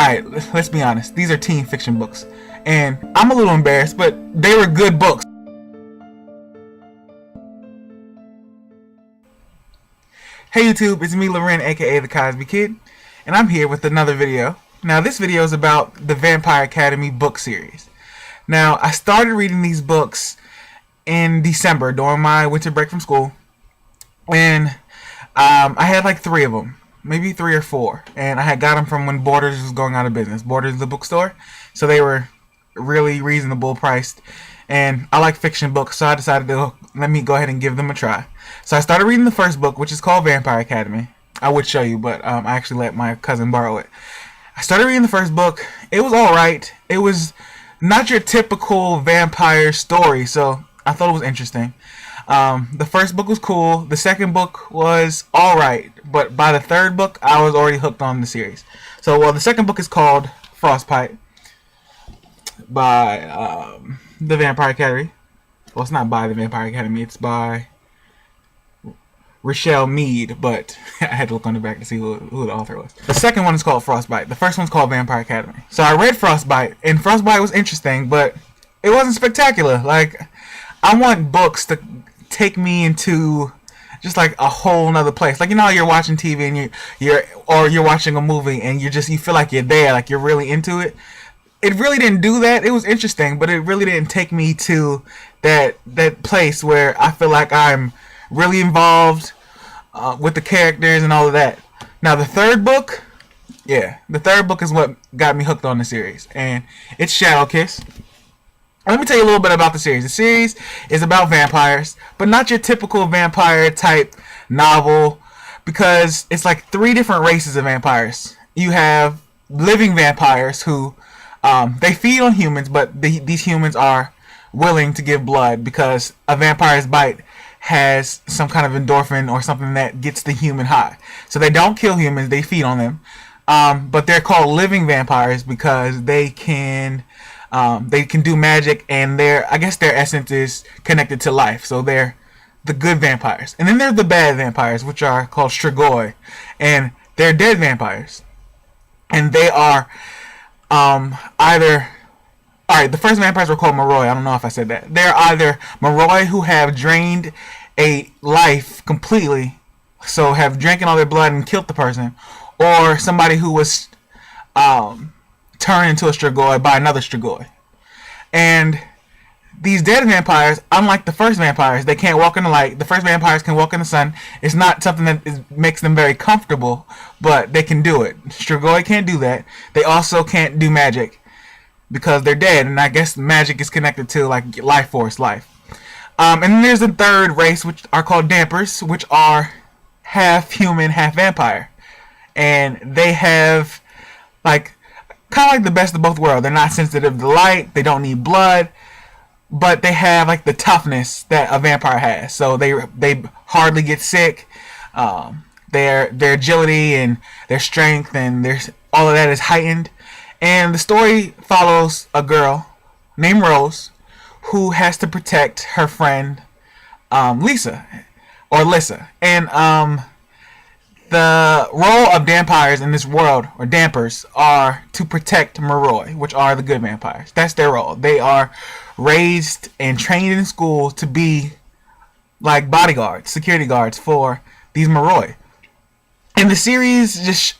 Alright, let's be honest. These are teen fiction books. And I'm a little embarrassed, but they were good books. Hey YouTube, it's me Loren, aka The Cosby Kid, and I'm here with another video. Now this video is about the Vampire Academy book series. Now I started reading these books in December during my winter break from school, and I had like 3 of them, maybe 3 or 4, and I had got them from when Borders was going out of business. Borders, the bookstore, so they were really reasonable priced, and I like fiction books, so I decided to let me go ahead and give them a try. So I started reading the first book, which is called Vampire Academy. I would show you, but I actually let my cousin borrow it. I started reading the first book. It was alright. It was not your typical vampire story, so I thought it was interesting. The first book was cool. The second book was alright, but by the third book, I was already hooked on the series. So, well, the second book is called Frostbite by the Vampire Academy. Well, it's not by the Vampire Academy. It's by Richelle Mead, but I had to look on the back to see who the author was. The second one is called Frostbite. The first one's called Vampire Academy. So I read Frostbite, and Frostbite was interesting, but it wasn't spectacular. Like, I want books to take me into just like a whole nother place. Like, you know how you're watching TV and you're watching a movie and you feel like you're there, like you're really into it. It really didn't do that. It was interesting, but it really didn't take me to that place where I feel like I'm really involved with the characters and all of that. Now the third book, the third book is what got me hooked on the series, and it's Shadow Kiss. Let me tell you a little bit about the series. The series is about vampires, but not your typical vampire type novel, because it's like 3 different races of vampires. You have living vampires who they feed on humans, but these humans are willing to give blood because a vampire's bite has some kind of endorphin or something that gets the human high. So they don't kill humans, they feed on them. But they're called living vampires because they can do magic, and I guess their essence is connected to life. So they're the good vampires. And then there's the bad vampires, which are called Strigoi, and they're dead vampires. And they are either... Alright, the first vampires were called Moroi. I don't know if I said that. They're either Moroi who have drained a life completely, so have drinking all their blood and killed the person, or somebody who was turned into a Strigoi by another Strigoi. And these dead vampires, unlike the first vampires, they can't walk in the light. The first vampires can walk in the sun. It's not something that makes them very comfortable, but they can do it. Strigoi can't do that. They also can't do magic because they're dead, and I guess magic is connected to like life force, life. And then there's a third race, which are called Dampers, which are half human, half vampire, and they have like kind of like the best of both worlds. They're not sensitive to light, they don't need blood, but they have like the toughness that a vampire has. So they hardly get sick. Their agility and their strength and all of that is heightened. And the story follows a girl named Rose who has to protect her friend Lisa. And the role of vampires in this world, or Dampers, are to protect Moroi, which are the good vampires. That's their role. They are raised and trained in school to be like bodyguards, security guards for these Moroi. And the series just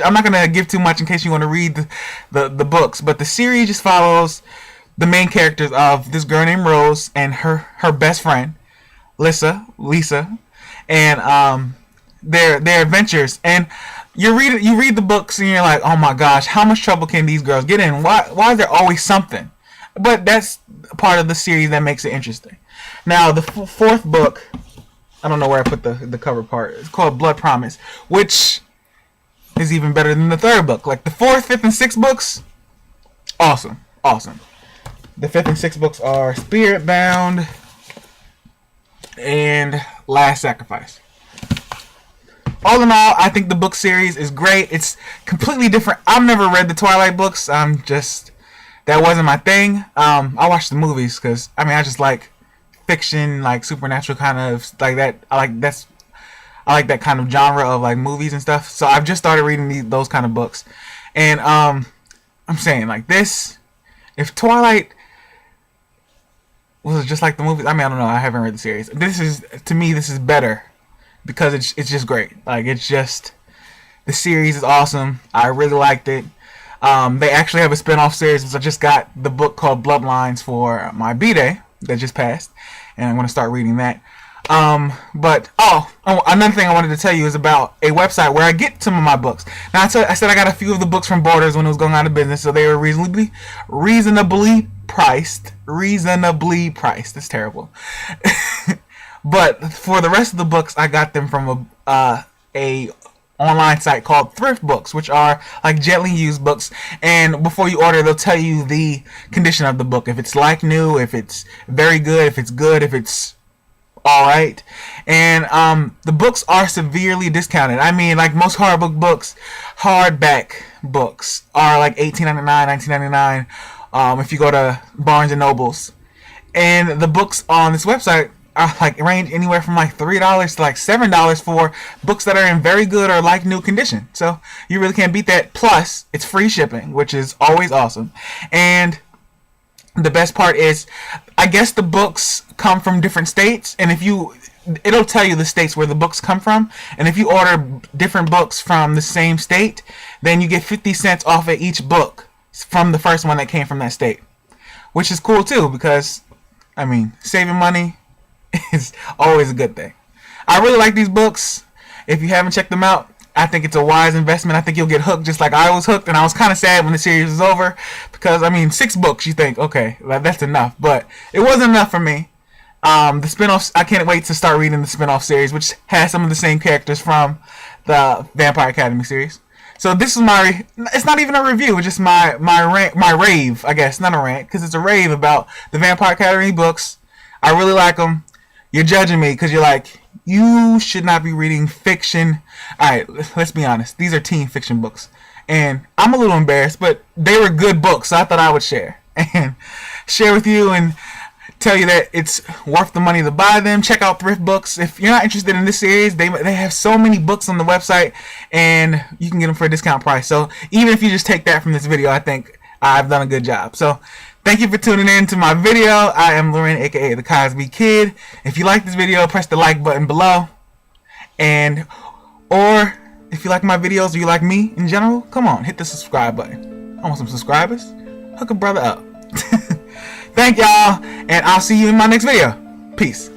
I'm not going to give too much in case you want to read the books, but the series just follows the main characters of this girl named Rose and her best friend, Lisa, and their adventures. And you read the books and you're like, oh my gosh, how much trouble can these girls get in? Why is there always something? But that's part of the series that makes it interesting. Now, the fourth book, I don't know where I put the cover part. It's called Blood Promise, which is even better than the third book. Like the 4th, 5th, and 6th books, awesome. The 5th and 6th books are Spirit Bound and Last Sacrifice. All in all, I think the book series is great. It's completely different. I've never read the Twilight books. That wasn't my thing. I watched the movies because I just like fiction, like supernatural kind of like that. I like that kind of genre of like movies and stuff. So I've just started reading those kind of books, And I'm saying, like, this, if Twilight was just like the movies, I mean, I don't know, I haven't read the series. This is, to me, this is better because it's just great. Like, it's just, the series is awesome. I really liked it. They actually have a spin-off series, because I just got the book called Bloodlines for my B-Day that just passed, and I'm going to start reading that. But another thing I wanted to tell you is about a website where I get some of my books. Now, I said I got a few of the books from Borders when it was going out of business, so they were reasonably priced. Reasonably priced. That's terrible. But for the rest of the books, I got them from a online site called Thrift Books, which are like gently used books. And before you order, they'll tell you the condition of the book, if it's like new, if it's very good, if it's alright. And the books are severely discounted. I mean, like most hardback books are like $18.99, $19.99 if you go to Barnes and Nobles. And the books on this website are like range anywhere from like $3 to like $7 for books that are in very good or like new condition. So you really can't beat that. Plus, it's free shipping, which is always awesome. And the best part is, I guess the books come from different states, and it'll tell you the states where the books come from. And if you order different books from the same state, then you get 50 cents off of each book from the first one that came from that state, which is cool too, because I mean, saving money is always a good thing. I really like these books. If you haven't checked them out, I think it's a wise investment. I think you'll get hooked just like I was hooked, and I was kind of sad when the series was over, because I mean, 6 books, you think, okay, that's enough, but it wasn't enough for me. The spin-offs, I can't wait to start reading the spin-off series, which has some of the same characters from the Vampire Academy series. So this is it's not even a review, it's just my rave, I guess, not a rant, because it's a rave about the Vampire Academy books. I really like them. You're judging me because you're like, you should not be reading fiction. Alright, let's be honest. These are teen fiction books. And I'm a little embarrassed, but they were good books, so I thought I would share. And share with you and tell you that it's worth the money to buy them. Check out Thrift Books. If you're not interested in this series, they have so many books on the website, and you can get them for a discount price. So even if you just take that from this video, I think I've done a good job. So thank you for tuning in to my video. I am Loren, aka the Cosby Kid. If you like this video, press the like button below. Or if you like my videos or you like me in general, come on, hit the subscribe button. I want some subscribers. Hook a brother up. Thank y'all, and I'll see you in my next video. Peace.